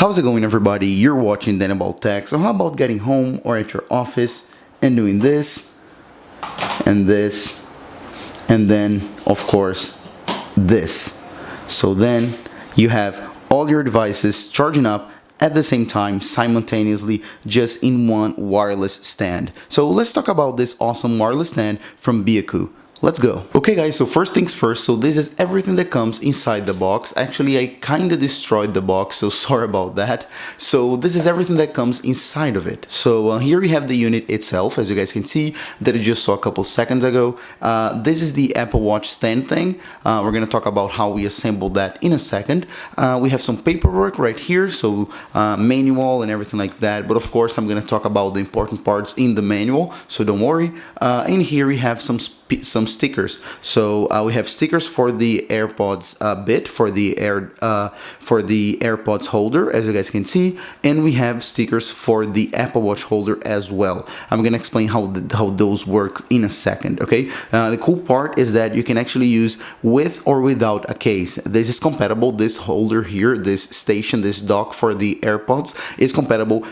How's it going, everybody? You're watching Then About Tech. So how about getting home or at your office and doing this and this and then of course this. So then you have all your devices charging up at the same time simultaneously, just in one wireless stand. So let's talk about this awesome wireless stand from Beacoo. Let's go. Okay guys, so first things first, so this is everything that comes inside the box. Actually, I kinda destroyed the box, so sorry about that. So this is everything that comes inside of it. So here we have the unit itself, as you guys can see, that I just saw a couple seconds ago. This is the Apple Watch stand thing. We're gonna talk about how we assembled that in a second. We have some paperwork right here, so manual and everything like that. But of course, I'm gonna talk about the important parts in the manual, so don't worry. In here we have some stickers. So we have stickers for the AirPods bit, for the AirPods holder, as you guys can see, and we have stickers for the Apple Watch holder as well. I'm gonna explain how those work in a second. Okay. The cool part is that you can actually use with or without a case. This is compatible. This holder here, this station, this dock for the AirPods is compatible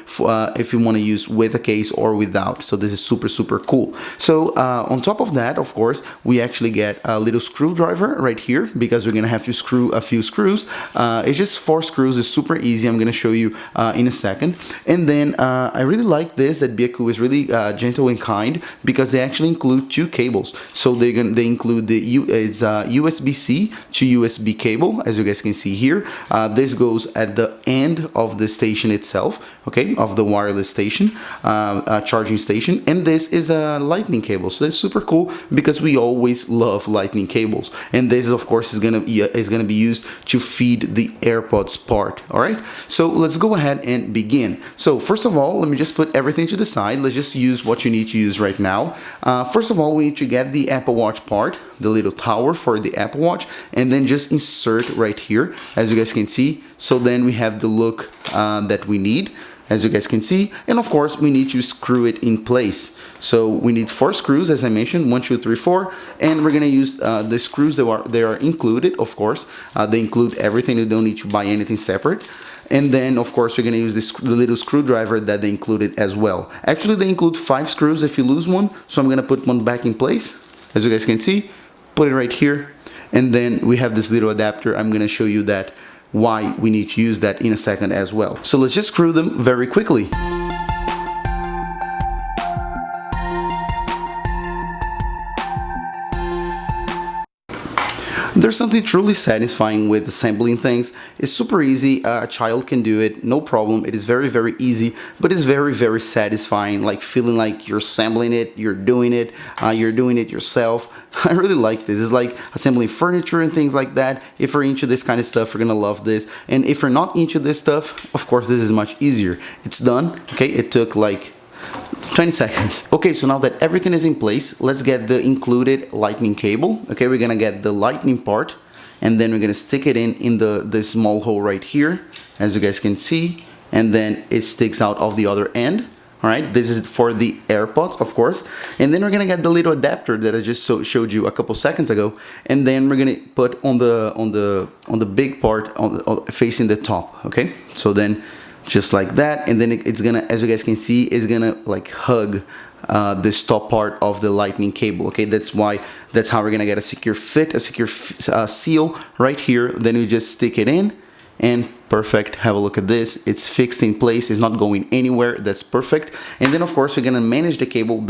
if you want to use with a case or without. So this is super cool. So on top of that, of course, we actually get a little screwdriver right here because we're gonna have to screw a few screws. It's just 4 screws. It's super easy. I'm gonna show you in a second. And then I really like this, that Beacoo is really gentle and kind, because they actually include 2 cables. So they include the USB-C to USB cable, as you guys can see here. This goes at the end of the station itself, okay, of the wireless station, charging station, and this is a lightning cable. So that's super cool because we always love lightning cables, and this of course is gonna be used to feed the AirPods part. All right, so let's go ahead and begin. So first of all, let me just put everything to the side. Let's just use what you need to use right now. First of all, we need to get the Apple Watch part, the little tower for the Apple Watch, and then just insert right here, as you guys can see. So then we have the look that we need, as you guys can see, and of course we need to screw it in place. So we need 4 screws, as I mentioned, 1, 2, 3, 4, and we're gonna use the screws that are included. Of course, they include everything. You don't need to buy anything separate. And then of course we're gonna use the little screwdriver that they included as well. Actually, they include 5 screws if you lose one. So I'm gonna put one back in place, as you guys can see. Put it right here, and then we have this little adapter. I'm gonna show you that why we need to use that in a second as well. So let's just screw them very quickly. There's something truly satisfying with assembling things. It's super easy. A child can do it, no problem. It is very easy, but it's very satisfying, like feeling like you're assembling it, you're doing it yourself. I really like this. It's like assembling furniture and things like that. If you're into this kind of stuff, you're gonna love this. And if you're not into this stuff, of course, this is much easier. It's done. Okay, it took like 20 seconds. Okay, so now that everything is in place, let's get the included lightning cable. Okay, we're gonna get the lightning part, and then we're gonna stick it in the small hole right here, as you guys can see, and then it sticks out of the other end. All right, this is for the AirPods, of course, and then we're gonna get the little adapter that I just showed you a couple seconds ago, and then we're gonna put on the big part facing the top. Okay, so then just like that, and then it's gonna, as you guys can see, is gonna like hug this top part of the lightning cable. Okay, that's how we're gonna get a secure fit, a secure seal right here. Then we just stick it in, and perfect. Have a look at this. It's fixed in place. It's not going anywhere. That's perfect. And then of course we're gonna manage the cable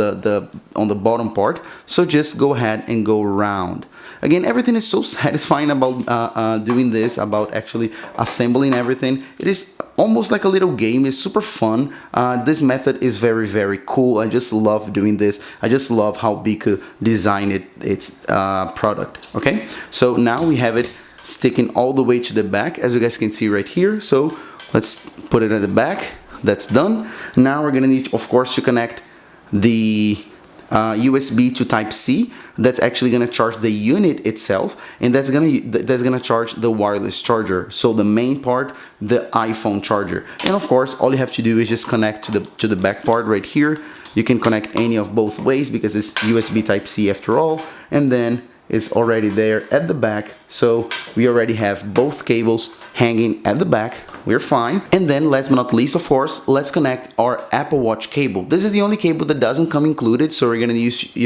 on the bottom part. So just go ahead and go around. Again, everything is so satisfying about doing this, about actually assembling everything. It is almost like a little game. It's super fun. This method is very cool. I just love doing this. I just love how Beacoo designed its product. Okay, so now we have it sticking all the way to the back, as you guys can see right here. So let's put it at the back. That's done. Now we're gonna need, of course, to connect the USB to Type-C. That's actually gonna charge the unit itself, and that's gonna charge the wireless charger. So the main part, the iPhone charger. And of course, all you have to do is just connect to the back part right here. You can connect any of both ways because it's USB Type-C after all, and then is already there at the back, so we already have both cables hanging at the back. We're fine. And then last but not least, of course, let's connect our Apple Watch cable. This is the only cable that doesn't come included, so you're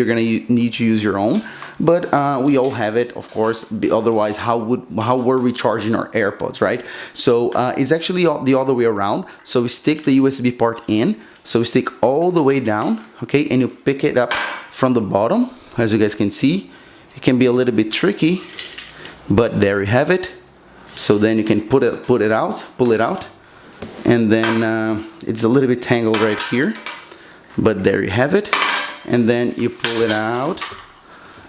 gonna need to use your own. But we all have it, of course. Otherwise, how were we charging our AirPods, right? So it's actually the other way around. So we stick the USB part in. So we stick all the way down, okay, and you pick it up from the bottom. As you guys can see, it can be a little bit tricky, but there you have it. So then you can pull it out, and then it's a little bit tangled right here, but there you have it. And then you pull it out,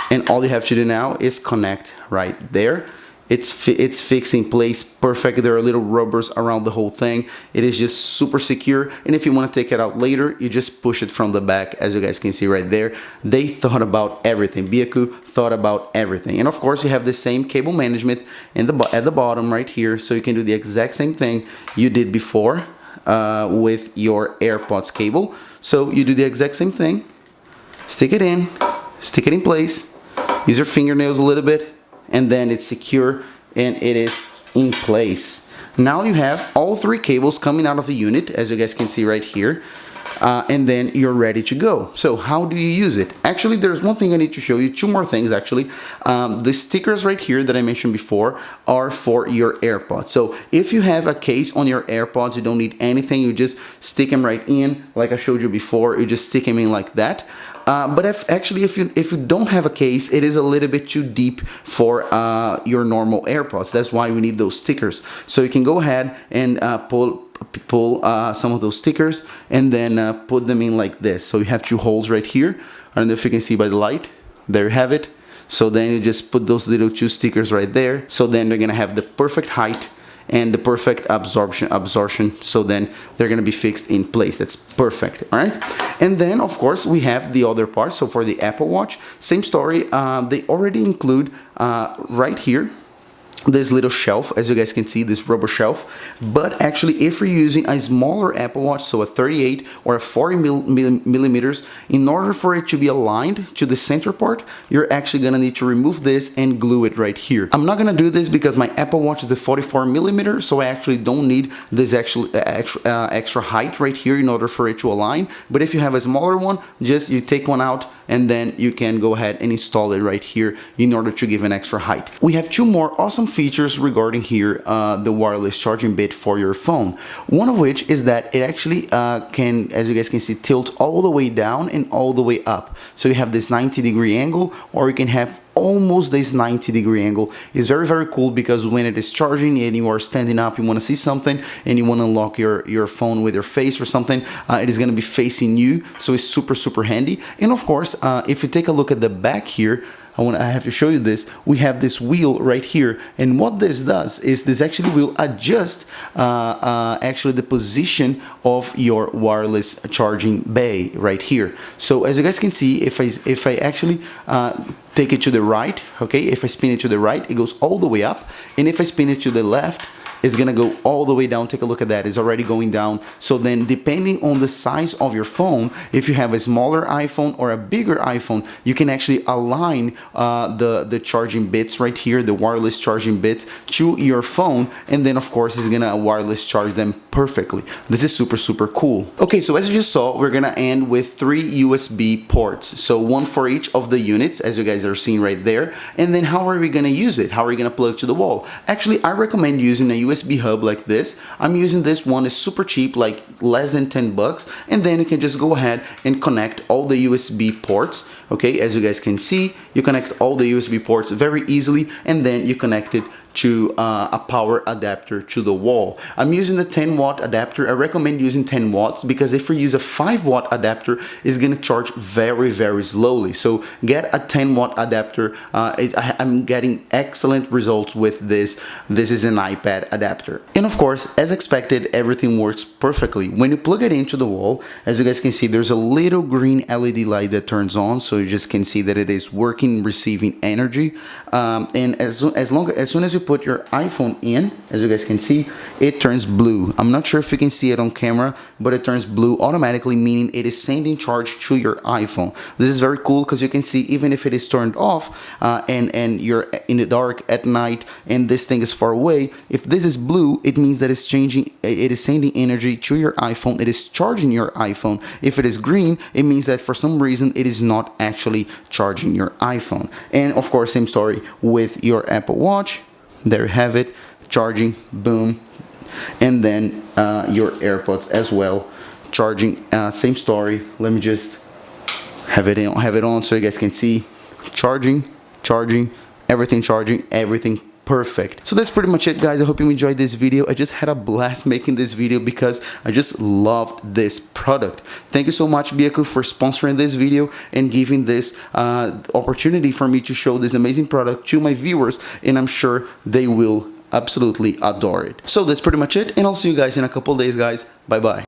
and all you have to do now is connect right there. It's fixed in place perfect. There are little rubbers around the whole thing. It is just super secure, and if you want to take it out later, you just push it from the back, as you guys can see right there. They thought about everything. Beacoo thought about everything. And of course, you have the same cable management at the bottom right here, so you can do the exact same thing you did before with your AirPods cable. So you do the exact same thing. Stick it in place, use your fingernails a little bit, and then it's secure and it is in place. Now you have all three cables coming out of the unit, as you guys can see right here, and then you're ready to go. So how do you use it? Actually, there's one thing I need to show you, two more things actually. The stickers right here that I mentioned before are for your AirPods. So if you have a case on your AirPods, you don't need anything, you just stick them right in, like I showed you before, you just stick them in like that. But if you don't have a case, it is a little bit too deep for your normal AirPods. That's why we need those stickers. So you can go ahead and pull some of those stickers and then put them in like this. So you have two holes right here. I don't know if you can see by the light. There you have it. So then you just put those little two stickers right there. So then they're gonna have the perfect height and the perfect absorption, so then they're gonna be fixed in place. That's perfect. All right, and then of course we have the other part. So for the Apple Watch, same story. They already include right here this little shelf, as you guys can see, this rubber shelf. But actually, if you're using a smaller Apple Watch, so a 38 or a 40 millimeters, in order for it to be aligned to the center part, you're actually gonna need to remove this and glue it right here. I'm not gonna do this because my Apple Watch is a 44 millimeter, so I actually don't need this extra height right here in order for it to align. But if you have a smaller one, just you take one out and then you can go ahead and install it right here in order to give an extra height. We have two more awesome features regarding here the wireless charging bit for your phone. One of which is that it actually can, as you guys can see, tilt all the way down and all the way up. So you have this 90-degree angle, or you can have almost this 90-degree angle. Is very, very cool because when it is charging and you are standing up, you want to see something and you want to lock your phone with your face or something, it is going to be facing you, so it's super, super handy. And of course, if you take a look at the back here, I have to show you this. We have this wheel right here, and what this does is this actually will adjust actually the position of your wireless charging bay right here. So as you guys can see, if I actually take it to the right, okay, if I spin it to the right, it goes all the way up, and if I spin it to the left, it's gonna go all the way down. Take a look at that, it's already going down. So then depending on the size of your phone, if you have a smaller iPhone or a bigger iPhone, you can actually align the charging bits right here, the wireless charging bits to your phone, and then of course it's gonna wireless charge them perfectly. This is super, super cool. Okay, so as you just saw, we're gonna end with 3 USB ports. So one for each of the units, as you guys are seeing right there. And then how are we gonna use it? How are we gonna plug it to the wall? Actually, I recommend using a USB hub like this. I'm using this one, it's super cheap, like less than 10 bucks. And then you can just go ahead and connect all the USB ports. Okay, as you guys can see, you connect all the USB ports very easily, and then you connect it to a power adapter to the wall. I'm using the 10-watt adapter. I recommend using 10 watts because if we use a 5-watt adapter, it's gonna charge very, very slowly. So get a 10-watt adapter. I'm getting excellent results with this. This is an iPad adapter. And of course, as expected, everything works perfectly. When you plug it into the wall, as you guys can see, there's a little green LED light that turns on, so you just can see that it is working, receiving energy. And as soon as you put your iPhone in, as you guys can see, it turns blue. I'm not sure if you can see it on camera, but it turns blue automatically, meaning it is sending charge to your iPhone. This is very cool because you can see even if it is turned off and you're in the dark at night and this thing is far away, if this is blue, it means that it's changing, it is sending energy to your iPhone, it is charging your iPhone. If it is green, it means that for some reason it is not actually charging your iPhone. And of course, same story with your Apple Watch. There you have it, charging, boom. And then your AirPods as well, charging, same story. Let me just have it on so you guys can see. Charging, everything perfect. So that's pretty much it, guys. I hope you enjoyed this video. I just had a blast making this video because I just loved this product. Thank you so much, Beacoo, for sponsoring this video and giving this opportunity for me to show this amazing product to my viewers, and I'm sure they will absolutely adore it. So that's pretty much it, and I'll see you guys in a couple days, guys. Bye bye.